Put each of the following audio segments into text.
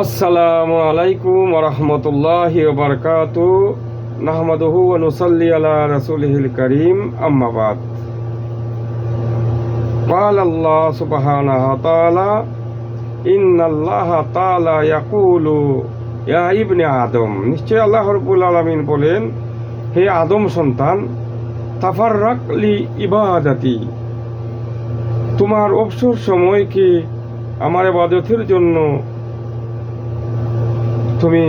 আসসালামু আলাইকুম ওয়া রাহমাতুল্লাহি ওয়া বারাকাতুহু নাহমাদুহু ওয়া নুসাল্লি আলা রাসূলিহিল কারীম আম্মা বাদ ক্বালা আল্লাহ সুবহানাহু ওয়া তাআলা ইন্নাল্লাহা তাআলা ইয়াকুলু ইয়া ইবনে আদম নিশ্চয় আল্লাহ রাব্বুল আলামিন বলেন, হে আদম সন্তান, তাফাররাক লি ইবাদাতি, তোমার অবসর সময়কে আমার ইবাদতের জন্য তুমি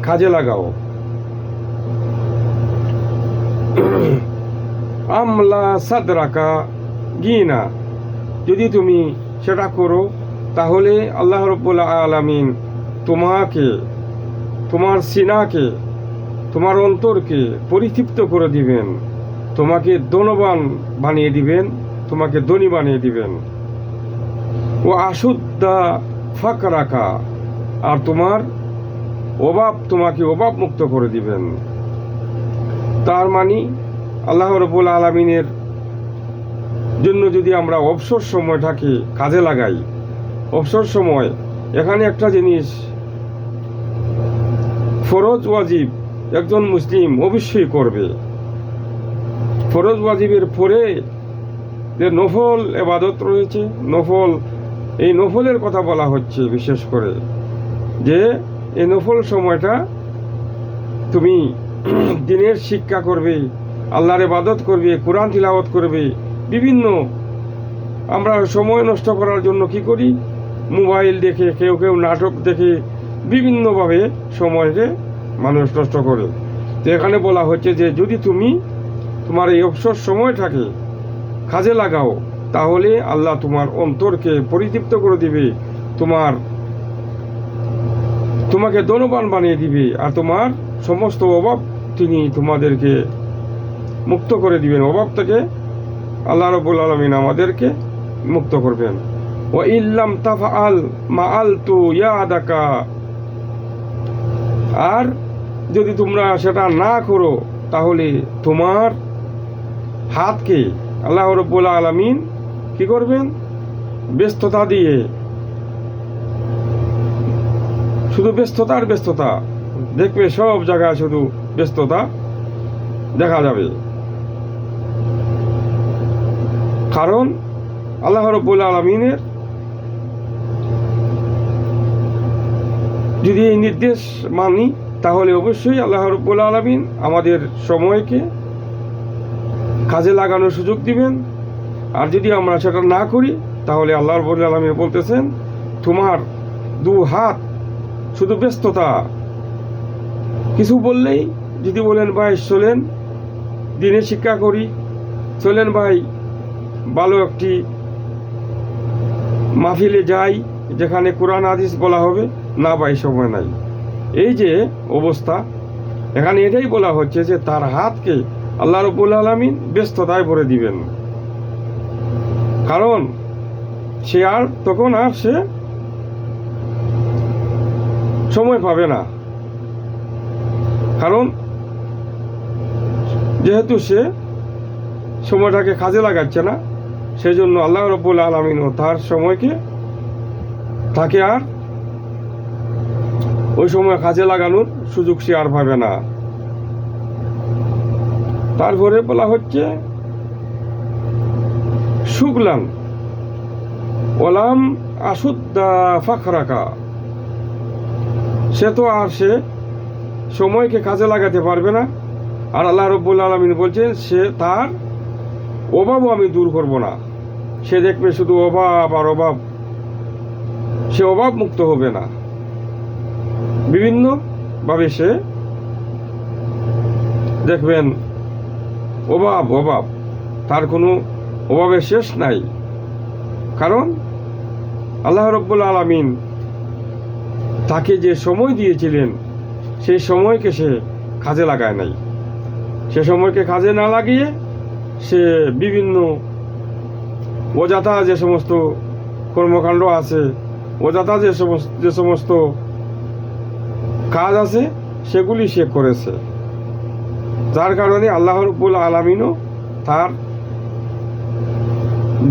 কাজে লাগাও। আমলা সাদরাকা গিনা, যদি তুমি সেটা করো তাহলে আল্লাহ রাব্বুল আলামিন তোমাকে, তোমার সিনাকে, তোমার অন্তরকে পরিতৃপ্ত করে দিবেন, তোমাকে ধনবান বানিয়ে দিবেন, তোমাকে ধনী বানিয়ে দিবেন। ও আশুদ্ধা ফাকরাকা, আর তোমার অভাব, তোমাকে অভাব মুক্ত করে দিবেন। তার মানে আল্লাহ রাব্বুল আলামিনের জন্য যদি আমরা অবসর সময়টাকে কাজে লাগাই, অবসর সময় এখানে একটা জিনিস ফরজ ওয়াজিব একজন মুসলিম অবশ্যই করবে। ফরজ ওয়াজিবের পরে যে নফল ইবাদত রয়েছে, নফল, এই নফলের কথা বলা হচ্ছে বিশেষ করে, যে এই নফল সময়টা তুমি দিনের শিক্ষা করবে, আল্লাহর ইবাদত করবে, কোরআন তিলাওয়াত করবে। বিভিন্ন আমরা সময় নষ্ট করার জন্য কি করি, মোবাইল দেখে, কেউ কেউ নাটক দেখে বিভিন্নভাবে সময়কে মানুষ নষ্ট করে। তো এখানে বলা হচ্ছে যে যদি তুমি তোমার এই অবসর সময়টাকে কাজে লাগাও তাহলে আল্লাহ তোমার অন্তরকে পরিতৃপ্ত করে দিবে, তোমাকে ধনবান বানিয়ে দিবে, আর তোমার সমস্ত অভাব তিনি তোমাদেরকে মুক্ত করে দিবেন। অভাব থেকে আল্লাহ রাব্বুল আলামিন আমাদেরকে মুক্ত করবেন। ওয়া ইল্লাম তাফআল মাআলতু ইয়াদাকা, আর যদি তোমরা সেটা না করো তাহলে তোমার হাতকে আল্লাহ রাব্বুল আলামিন কি করবেন, ব্যস্ততা দিয়ে, শুধু ব্যস্ততা আর ব্যস্ততা দেখবে, সব জায়গায় শুধু ব্যস্ততা দেখা যাবে। কারণ আল্লাহ রাব্বুল আলামিনের যদি এই নির্দেশ মানি তাহলে অবশ্যই আল্লাহ রাব্বুল আলামিন আমাদের সময়কে কাজে লাগানোর সুযোগ দিবেন। আর যদি আমরা সেটা না করি তাহলে আল্লাহ রাব্বুল আলামিন বলতেছেন, তোমার দু হাত শুধু ব্যস্ততা, কিছু বললেই, যদি বলেন ভাই চলেন দিনে শিক্ষা করি, চলেন ভাই ভালো একটি মাহফিলে যাই যেখানে কোরআন হাদিস বলা হবে, না ভাই সময় নাই। এই যে অবস্থা, এখানে এটাই বলা হচ্ছে যে তার হাতকে আল্লাহ রাব্বুল আলামিন ব্যস্ততায় ভরে দিবেন। কারণ সে আর তখন আর সে সময় পাবে না, কারণ যেহেতু সে সময়টাকে কাজে লাগাচ্ছে না, সেই জন্য আল্লাহ রাব্বুল আলামিনও তার সময়কে, তাকে আর ওই সময় কাজে লাগানোর সুযোগ সে আর পাবে না। তারপরে বলা হচ্ছে শুগলান ওলাম আশুদ্ধা ফাকরাকা, সে তো আর সে সময়কে কাজে লাগাতে পারবে না। আর আল্লাহ রাব্বুল আলামিন বলছেন সে তার অভাবও আমি দূর করব না। সে দেখবে শুধু অভাব আর অভাব, সে অভাব মুক্ত হবে না, বিভিন্নভাবে সে দেখবেন অভাব অভাব, তার কোনো অভাবের শেষ নাই। কারণ আল্লাহ রাব্বুল আলামিন তাকে যে সময় দিয়েছিলেন সেই সময়কে সে কাজে লাগায় নাই। সে সময়কে কাজে না লাগিয়ে সে বিভিন্ন অযথা যে সমস্ত কর্মকাণ্ড আছে, অযথা যে সমস্ত কাজ আছে সেগুলি সে করেছে। যার কারণে আল্লাহ রাব্বুল আলামিনও তার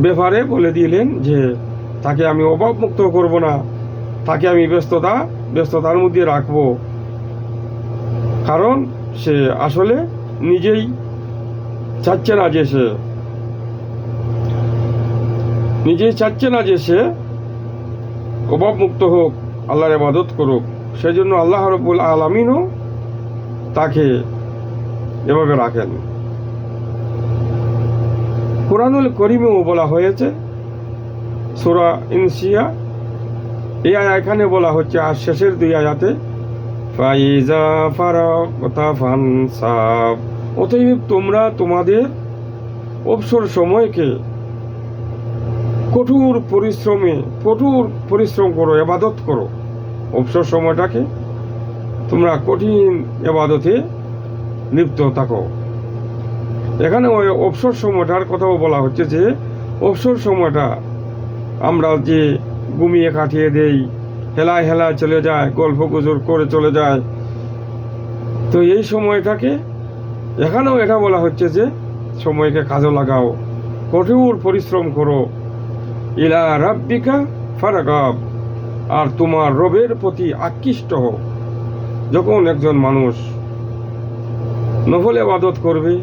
ব্যাপারে বলে দিলেন যে তাকে আমি অভাব মুক্ত করব না, তাকে আমি ব্যস্ততার মধ্যে রাখবো, কারণ সে আসলে নিজেই চাচ্ছে না যে সে অভাবমুক্ত হোক, আল্লাহর ইবাদত করুক। সেজন্য আল্লাহ রাব্বুল আলামিনও তাকে এভাবে রাখেন। কুরআনুল কারীমেও বলা হয়েছে, সূরা ইনসিয়া এই এখানে বলা হচ্ছে, আর শেষের 2 আয়াতে ফাইজা ফারাগতা ফানসাব, অতএব তোমরা তোমাদের অবসর সময়কে কঠোর পরিশ্রম করো, ইবাদত করো। অবসর সময়টাকে তোমরা কঠিন ইবাদতে লিপ্ত থাকো। এখানে ওই অবসর সময়টার কথাও বলা হচ্ছে যে অবসর সময়টা আমরা যে ঘুমিয়ে কাটিয়ে দেই, হেলায় চলে যায়, গল্প গুজর করে চলে যায়, তো এই সময়টাকে এখানেও এটা বলা হচ্ছে যে সময়কে কাজে লাগাও, কঠোর পরিশ্রম করো। ইলা রাব্বিকা ফারগাব, আর তোমার রবের প্রতি আকৃষ্ট হও। যখন একজন মানুষ নফল ইবাদত করবে,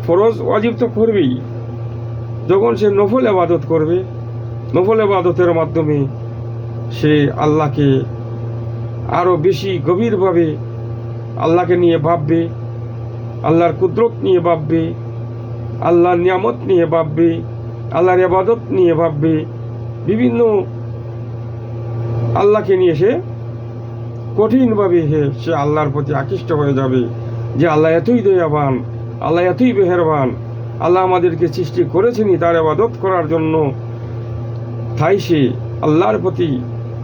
ফরজ ওয়াজিব তো করবেই, যখন সে নফল ইবাদত করবে, নফল ইবাদতের মাধ্যমে সে আল্লাহকে আরও বেশি গভীরভাবে আল্লাহকে নিয়ে ভাববে, আল্লাহর কুদরত নিয়ে ভাববে, আল্লাহর নিয়ামত নিয়ে ভাববে, আল্লাহর ইবাদত নিয়ে ভাববে, বিভিন্ন আল্লাহকে নিয়ে সে কঠিনভাবে সে আল্লাহর প্রতি আকৃষ্ট হয়ে যাবে যে আল্লাহ এতই দয়াবান, আল্লাহ এতই মেহেরবান, আল্লাহ আমাদেরকে সৃষ্টি করেছেনই তার ইবাদত করার জন্য। তাই সে আল্লাহর প্রতি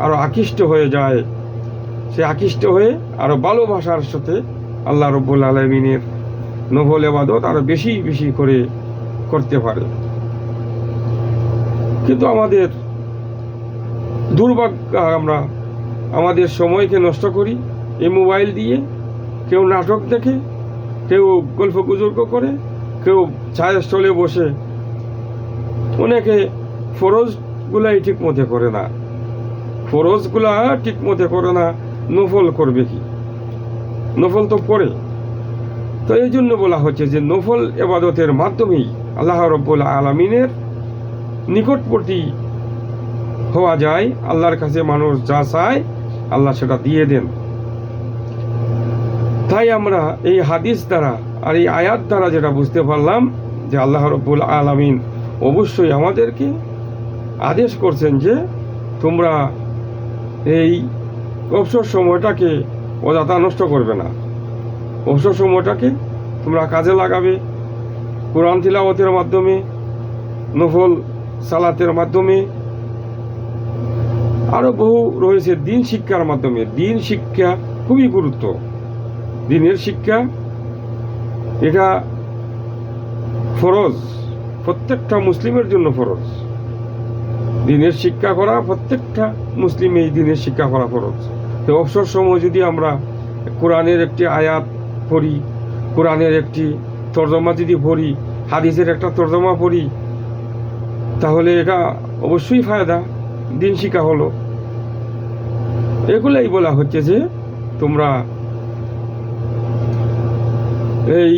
আরও আকৃষ্ট হয়ে যায়, সে আকৃষ্ট হয়ে আরও ভালোবাসার সাথে আল্লাহ রাব্বুল আলামিনের নফল ইবাদত আরও বেশি করে করতে পারে। কিন্তু আমাদের দুর্ভাগ্য, আমরা আমাদের সময়কে নষ্ট করি এই মোবাইল দিয়ে। কেউ নাটক দেখে, কেউ গল্প গুজব করে, কেউ ছায়ের স্থলে বসে, অনেকে ফরজগুলাই ঠিক মতো করে না, নফল করবে কি? নফল তো পড়ে। তো এই জন্য বলা হচ্ছে যে নফল ইবাদতের মাধ্যমেই আল্লাহ রাব্বুল আলামিনের নিকটবর্তী হওয়া যায়। আল্লাহর কাছে মানুষ যা চায় আল্লাহ সেটা দিয়ে দেন। তাই আমরা এই হাদিস দ্বারা আর এই আয়াত দ্বারা যেটা বুঝতে পারলাম যে আল্লাহ রাব্বুল আলামিন অবশ্যই আমাদেরকে আদেশ করছেন যে তোমরা এই অবসর সময়টাকে অযথা নষ্ট করবে না, অবসর সময়টাকে তোমরা কাজে লাগাবে, কোরআন তিলাওয়াতের মাধ্যমে, নফল সালাতের মাধ্যমে, আরও বহু রয়েছে দিন শিক্ষার মাধ্যমে। দিন শিক্ষা খুবই গুরুত্ব, দিনের শিক্ষা এটা ফরজ, প্রত্যেকটা মুসলিমের জন্য ফরজ। দিনের শিক্ষা করা প্রত্যেকটা মুসলিম, এই দিনের শিক্ষা করা ফরজ। তো অবসর সময় যদি আমরা কোরআনের একটি আয়াত পড়ি, কোরআনের একটি তর্জমা যদি পড়ি, হাদিসের একটা তর্জমা পড়ি, তাহলে এটা অবশ্যই ফায়দা, দিন শিক্ষা হলো। এগুলাই বলা হচ্ছে যে তোমরা এই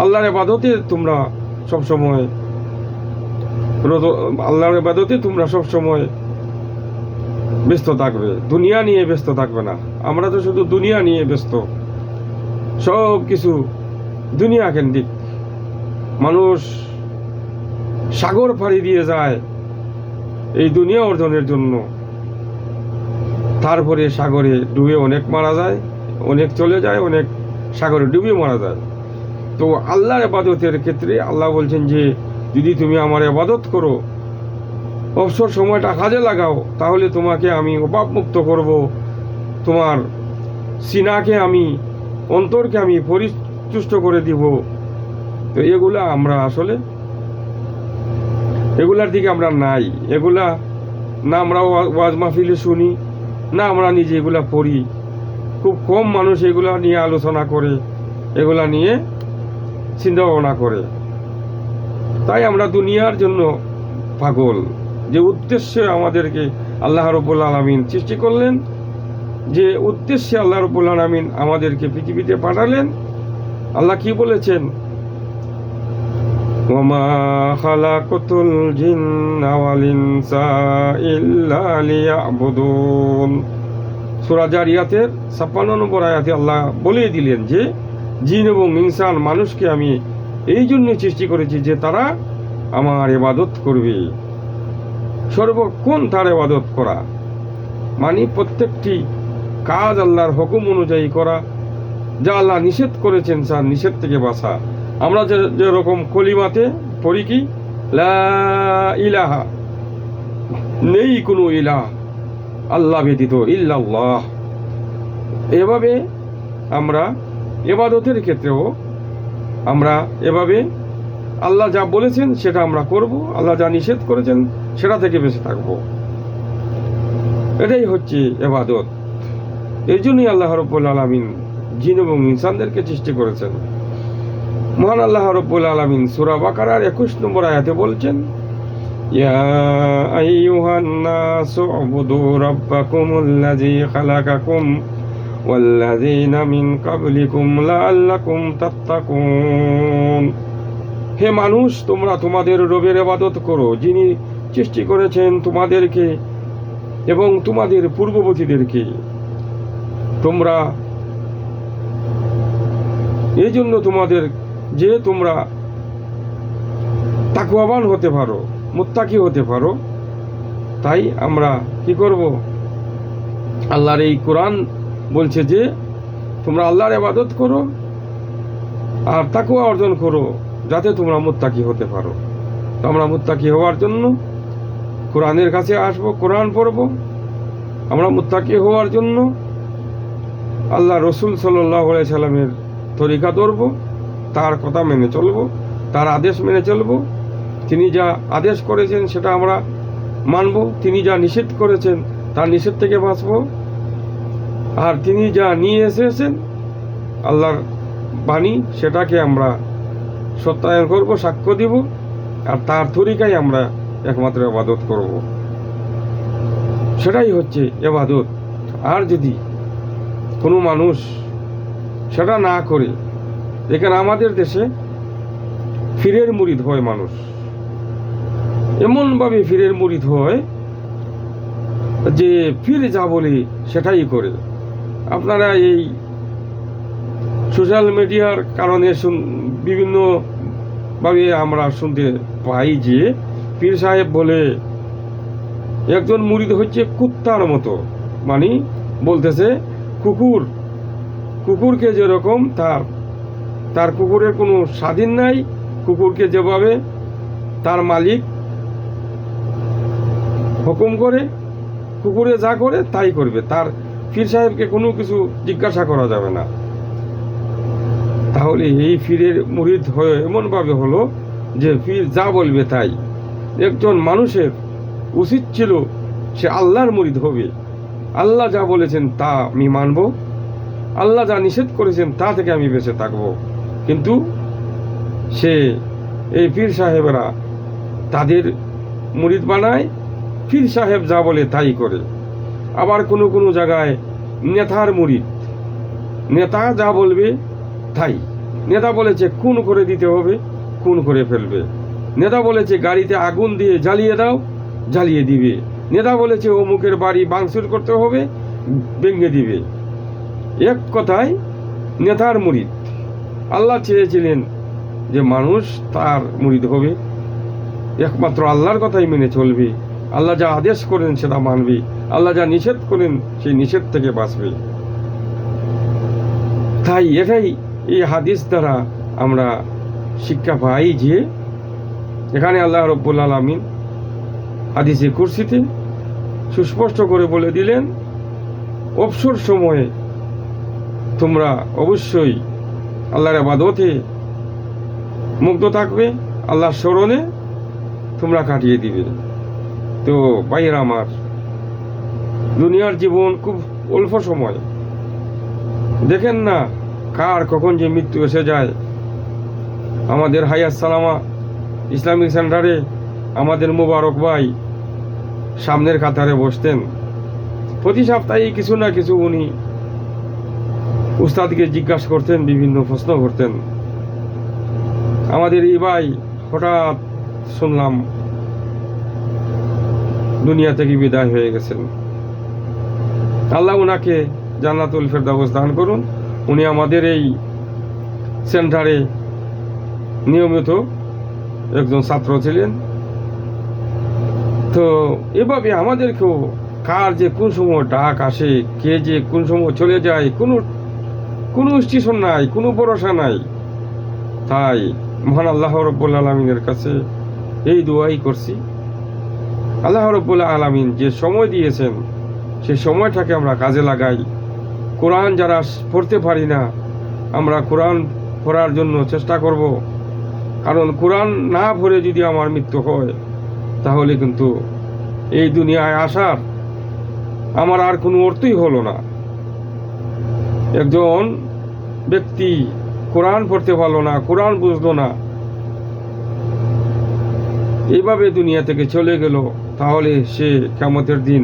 আল্লাহর ইবাদতে তোমরা সবসময় ব্যস্ত থাকবে, দুনিয়া নিয়ে ব্যস্ত থাকবে না। আমরা তো শুধু দুনিয়া নিয়ে ব্যস্ত, সব কিছু দুনিয়া কেন্দ্রিক। মানুষ সাগর পাড়ি দিয়ে যায় এই দুনিয়া অর্জনের জন্য, তারপরে সাগরে ডুবে অনেক মারা যায়, অনেক চলে যায়, অনেক সাগরে ডুবে মারা যায়। তো আল্লাহর ইবাদতের ক্ষেত্রে আল্লাহ বলছেন যে যদি তুমি আমার ইবাদত করো, অবসর সময়টা কাজে লাগাও, তাহলে তোমাকে আমি অভাবমুক্ত করব, তোমার সিনাকে আমি, অন্তরকে আমি পরিতুষ্ট করে দিব। তো এগুলা আমরা আসলে এগুলার দিকে আমরা নাই, এগুলা না আমরা ওয়াজ মাহফিলে শুনি, না আমরা নিজে এগুলা পড়ি। খুব কম মানুষ এগুলা নিয়ে আলোচনা করে, এগুলা নিয়ে চিন্তা ভাবনা করে। তাই আমরা দুনিয়ার জন্য পাগল, যে উদ্দেশ্যে আমাদেরকে আল্লাহ রাব্বুল আলামিন সৃষ্টি করলেন, যে উদ্দেশ্যে আল্লাহ রাব্বুল আলামিন আমাদেরকে পৃথিবীতে পাঠালেন। আল্লাহ কি বলেছেন? ওয়ামা খালাকাতুল জিন্না ওয়াল ইনসা ইল্লা লিয়াবুদুন। সূরা জারিয়াতের 56 নম্বর আয়াতে আল্লাহ বলে দিলেন যে জিন এবং ইনসান মানুষকে আমি এই জন্য সৃষ্টি করেছি যে তারা আমার ইবাদত করবে, সর্বক্ষণ তার ইবাদত করা, মানে প্রত্যেকটি কাজ আল্লাহর হুকুম অনুযায়ী করা, যা আল্লাহ নিষেধ করেছেন তার নিষেধ থেকে বাঁচা। আমরা যেরকম কলিমাতে পড়ি কি লা ইলাহা, নেই কোনো ইলাহ আল্লাহ ব্যতীত, ইল্লাল্লাহ। এভাবে আমরা ইবাদতের ক্ষেত্রেও আমরা এভাবে আল্লাহ যা বলেছেন সেটা আমরা করব, আল্লাহ যা নিষেধ করেছেন সেটা থেকে বেঁচে থাকব। এটাই হচ্ছে ইবাদত। এই জন্যই আল্লাহ রাব্বুল আলামিন জিন এবং ইনসানদেরকে সৃষ্টি করেছেন। মহান আল্লাহ রাব্বুল আলামিন সূরা বাকারার 21 নম্বর আয়াতে বলছেন, ইয়া আইয়ুহান নাসু উবুদু রাব্বাকুমুল্লাযী খালাকাকুম ওয়াল্লাযীনা মিন ক্বাবলিকুম লাআল্লাকুম তাত্তাকুন। হে মানুষ, তোমরা তোমাদের রবের ইবাদত করো, যিনি সৃষ্টি করেছেন তোমাদেরকে এবং তোমাদের পূর্ববর্তীদেরকে। তোমরা এই জন্য তোমাদের যে তোমরা তাকওয়াবান হতে পারো, মুত্তাকি হতে পারো। তাই আমরা কি করব? আল্লাহর এই কোরআন বলছে যে তোমরা আল্লাহর ইবাদত করো আর তাকওয়া অর্জন করো, যাতে তোমরা মুত্তাকি হতে পারো। তো আমরা মুত্তাকি হওয়ার জন্য কোরআনের কাছে আসব, কোরআন পড়ব। আমরা মুত্তাকি হওয়ার জন্য আল্লাহ রসুল সাল্লাল্লাহু আলাইহি সাল্লামের তরিকা ধরব, তার কথা মেনে চলব, তার আদেশ মেনে চলব। তিনি যা আদেশ করেছেন সেটা আমরা মানব, তিনি যা নিষেধ করেছেন তার নিষেধ থেকে বাঁচব। আর তিনি যা নিয়ে এসেছেন আল্লাহর বাণী, সেটাকে আমরা সত্যায়ন করব, সাক্ষ্য দিব, আর তার তরিকায় আমরা একমাত্র ইবাদত করব। সেটাই হচ্ছে ইবাদত। আর যদি কোনো মানুষ সেটা না করে, এখানে আমাদের দেশে ফিরের মুরিদ হয় মানুষ, এমনভাবে ফিরের মুরিদ হয় যে ফিরে যা বলে সেটাই করে। আপনারা এই সোশ্যাল মিডিয়ার কারণে বিভিন্নভাবে আমরা শুনতে পাই যে পীর সাহেব বলে একজন মুরিদ হচ্ছে কুত্তার মতো, মানে বলতেছে কুকুরকে যেরকম তার কুকুরের কোনো স্বাধীন নাই, কুকুরকে যেভাবে তার মালিক হুকুম করে, কুকুরে যা করে তাই করবে, তার পীর সাহেবকে কোনো কিছু জিজ্ঞাসা করা যাবে না। তাহলে এই পীরের মুরিদ হয়ে এমনভাবে হলো যে পীর যা বলবে তাই। একজন মানুষের উচিত ছিল সে আল্লাহর মুরিদ হবে, আল্লাহ যা বলেছেন তা আমি মানব, আল্লাহ যা নিষেধ করেছেন তা থেকে আমি বেঁচে থাকব। কিন্তু সে এই পীর সাহেবেরা তাদের মুরিদ বানায়, পীর সাহেব যা বলে তাই করে। আবার কোনো কোনো জায়গায় নেতার মুরিদ, নেতা যা বলবে তাই। নেতা বলেছে খুন করে দিতে হবে, খুন করে ফেলবে। নেতা বলেছে গাড়িতে আগুন দিয়ে জ্বালিয়ে দাও, জ্বালিয়ে দিবে। নেতা বলেছে অমুকের বাড়ি ভাঙচুর করতে হবে, ভেঙে দিবে। এক কথায় নেতার মুরিদ। আল্লাহ চেয়েছিলেন যে মানুষ তার মুরিদ হবে, একমাত্র আল্লাহর কথাই মেনে চলবে, আল্লাহ যা আদেশ করেন সেটা মানবে, আল্লাহ যা নিষেধ করেন সেই নিষেধ থেকে বাঁচবে। তাই এটাই এই হাদিস দ্বারা আমরা শিক্ষা পাই যে এখানে আল্লাহ রাব্বুল আলামিন হাদিসে কুরসিতে সুস্পষ্ট করে বলে দিলেন, অবসর সময়ে তোমরা অবশ্যই আল্লাহর ইবাদতে মুগ্ধ থাকবে, আল্লাহর স্মরণে তোমরা কাটিয়ে দিবে। তো ভাইয়েরা আমার, দুনিয়ার জীবন খুব অল্প সময়, দেখেন না কার কখন যে মৃত্যু এসে যায়। আমাদের হায়াত সালামা ইসলামিক সেন্টারে আমাদের মোবারক ভাই সামনের কাতারে বসতেন। প্রতি সপ্তাহে কিছু না কিছু উনি উস্তাদকে জিজ্ঞাসা করতেন, বিভিন্ন প্রশ্ন করতেন। আমাদের এই ভাই হঠাৎ শুনলাম দুনিয়া থেকে বিদায় হয়ে গেছেন। আল্লাহ উনাকে জান্নাতুল ফেরদাউস দান করুন। উনি আমাদের এই সেন্টারে নিয়মিত একজন ছাত্র ছিলেন। তো এভাবে আমাদেরকেও কার যে কোন সময় ডাক আসে, কে যে কোন সময় চলে যায়, কোনো স্টেশন নাই, কোনো ভরসা নাই। তাই মহান আল্লাহ রব্বুল আলামিনের কাছে এই দোয়াই করছি, আল্লাহ রব্বুল আলামিন যে সময় দিয়েছেন সেই সময়টাকে আমরা কাজে লাগাই। কোরআন যারা পড়তে পারি না, আমরা কোরআন পড়ার জন্য চেষ্টা করব। কারণ কোরআন না পড়ে যদি আমার মৃত্যু হয়, তাহলে কিন্তু এই দুনিয়ায় আসার আমার আর কোনো অর্থই হলো না। একজন ব্যক্তি কোরআন পড়তে পারলো না, কোরআন বুঝলো না, এইভাবে দুনিয়া থেকে চলে গেল, তাহলে সে কিয়ামতের দিন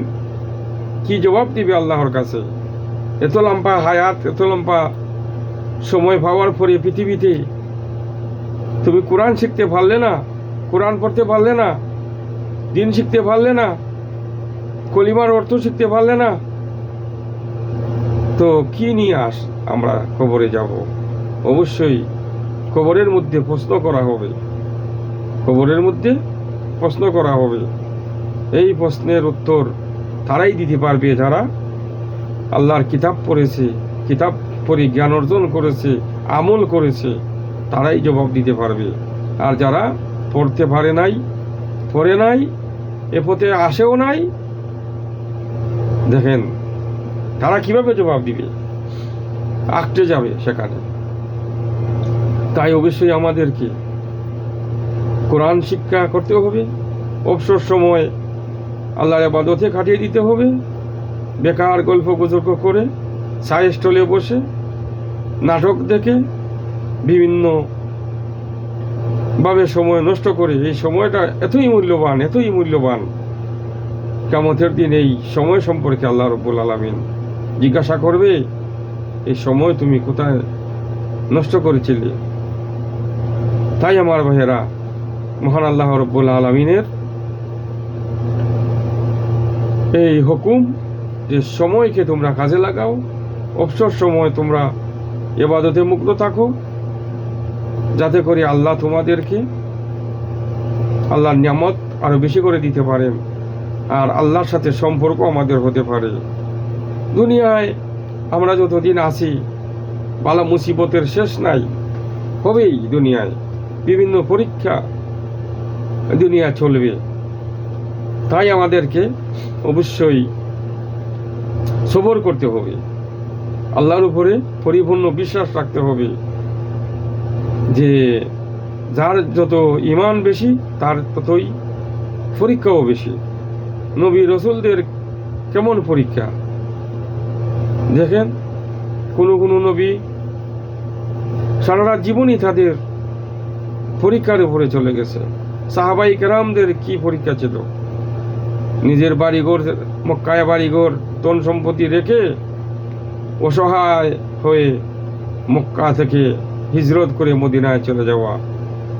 কি জবাব দিবে আল্লাহর কাছে? এত লম্বা হায়াত, এত লম্বা সময় পাওয়ার পরে পৃথিবীতে তুমি কোরআন শিখতে পারলে না, কোরআন পড়তে পারলে না, দিন শিখতে পারলে না, কলিমার অর্থ শিখতে পারলে না, তো কি নিয়ে আমরা কবরে যাব? অবশ্যই কবরের মধ্যে প্রশ্ন করা হবে, কবরের মধ্যে প্রশ্ন করা হবে। এই প্রশ্নের উত্তর তারাই দিতে পারবে যারা আল্লাহর কিতাব পড়েছে, কিতাব পড়ে জ্ঞান অর্জন করেছে, আমল করেছে, তারাই জবাব দিতে পারবে। আর যারা পড়তে পারে নাই, পড়ে নাই, এ পথে আসেও নাই, দেখেন তারা কিভাবে জবাব দিবে? আটকে যাবে সেখানে। তাই অবশ্যই আমাদেরকে কোরআন শিক্ষা করতে হবে, অবসর সময় আল্লাহর ইবাদতে কাটিয়ে দিতে হবে। বেকার গল্প গুজব করে, চায়ের স্টলে বসে, নাটক দেখে, বিভিন্ন ভাবে সময় নষ্ট করে, এই সময়টা এতই মূল্যবান, এতই মূল্যবান। কিয়ামতের দিন এই সময় সম্পর্কে আল্লাহ রব্বুল আলামিন জিজ্ঞাসা করবে, এই সময় তুমি কোথায় নষ্ট করেছিলে? তাই আমার ভাইয়েরা, মহান আল্লাহ রব্বুল আলামিনের এই হুকুম যে সময়কে তোমরা কাজে লাগাও, অবসর সময় তোমরা ইবাদতে মুগ্ধ থাকো, যাতে করে আল্লাহ তোমাদেরকে আল্লাহর নিয়ামত আরো বেশি করে দিতে পারেন, আর আল্লাহর সাথে সম্পর্ক আমাদের হতে পারে। দুনিয়ায় আমরা যতদিন আছি, বালা মুসিবতের শেষ নাই, হবেই। দুনিয়ায় বিভিন্ন পরীক্ষা, দুনিয়া চলবে। তাই আমাদেরকে অবশ্যই সবর করতে হবে, আল্লাহর উপরে পরিপূর্ণ বিশ্বাস রাখতে হবে যে যার যত ঈমান বেশি, তার ততই পরীক্ষাও বেশি। নবী রসুলদের কেমন পরীক্ষা দেখেন, কোনো নবী সারা জীবনই তাদের পরীক্ষার উপরে চলে গেছে। সাহাবাই কেরামদের কি পরীক্ষা ছিল? নিজের বাড়িঘর, মক্কায় বাড়িঘর, ধন সম্পত্তি রেখে অসহায় হয়ে মক্কা থেকে হিজরত করে মদিনায় চলে যাওয়া,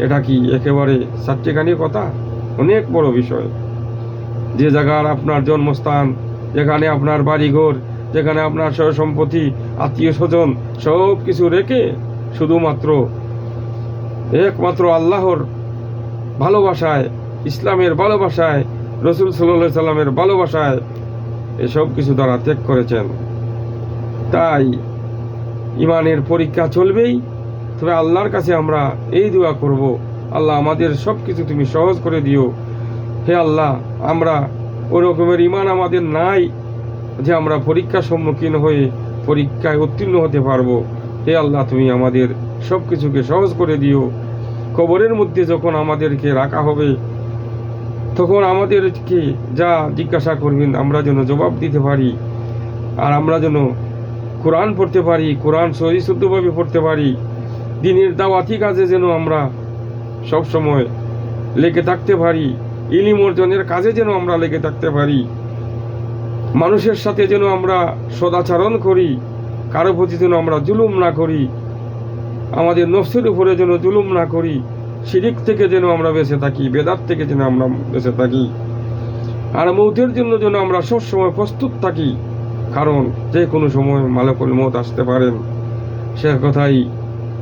এটা কি একেবারে চারটিখানি কথা? অনেক বড় বিষয়। যে জায়গার আপনার জন্মস্থান, যেখানে আপনার বাড়িঘর, যেখানে আপনার সয় সম্পত্তি, আত্মীয় স্বজন, সব কিছু রেখে শুধুমাত্র একমাত্র আল্লাহর ভালোবাসায়, ইসলামের ভালোবাসায়, রসুল সাল্লাল্লাহু আলাইহি সাল্লামের ভালোবাসায় এসব কিছু তারা ত্যাগ করেছেন। তাই ইমানের পরীক্ষা চলবেই। তবে আল্লাহর কাছে আমরা এই দোয়া করব, আল্লাহ আমাদের সব কিছু তুমি সহজ করে দিও। হে আল্লাহ, আমরা ওই রকমের ইমান আমাদের নাই যে আমরা পরীক্ষার সম্মুখীন হয়ে পরীক্ষায় উত্তীর্ণ হতে পারবো। হে আল্লাহ, তুমি আমাদের সব কিছুকে সহজ করে দিও। কবরের মধ্যে যখন আমাদেরকে রাখা হবে, তখন আমাদেরকে যা জিজ্ঞাসা করবেন আমরা যেন জবাব দিতে পারি, আর আমরা যেন কোরআন পড়তে পারি, কোরআন সহি শুদ্ধভাবে পড়তে পারি, দিনের দাওয়াতি কাজে যেন আমরা সব সময় লেগে থাকতে পারি, ইলম অর্জনের কাজে যেন আমরা লেগে থাকতে পারি, মানুষের সাথে যেন আমরা সদাচরণ করি, কারো প্রতি যেন আমরা জুলুম না করি, আমাদের নফসের উপরে যেন জুলুম না করি, শিরিক থেকে যেন আমরা বেঁচে থাকি, বেদাত থেকে যেন আমরা বেঁচে থাকি, আর মৌতের জন্য যেন আমরা সবসময় প্রস্তুত থাকি, কারণ যে কোনো সময় মালাকুল মৌত আসতে পারেন। সে কথাই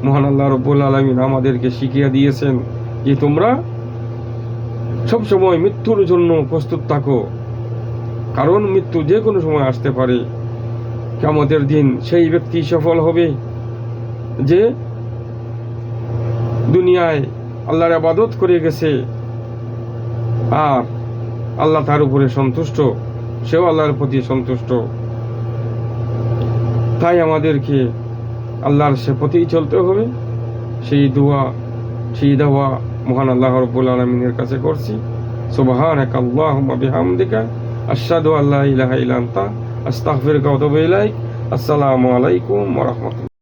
মহান আল্লাহ রব্বুল আলামিন আমাদেরকে শিখিয়ে দিয়েছেন যে তোমরা সবসময় মৃত্যুর জন্য প্রস্তুত থাকো, কারণ মৃত্যু যে কোনো সময় আসতে পারে। কিয়ামতের দিন সেই ব্যক্তি সফল হবে যে দুনিয়ায় আল্লাহর ইবাদত করে গেছে আর আল্লাহ তার উপরে সন্তুষ্ট, সেও আল্লাহর প্রতি সন্তুষ্ট। তাই আমাদেরকে আল্লাহর সে পথেই চলতে হবে। সেই দোয়া, সেই দাওয়া মহান আল্লাহ রাব্বুল আলামিনের কাছে করছি। সুবহানাকা আল্লাহুম্মা বিহামদিকা আশহাদু আল্লা ইলাহা ইল্লা আনতা আস্তাগফিরুকা ওয়া আতুবু ইলাইক। আসসালামু আলাইকুম ওয়া রাহমাতুল্লাহ।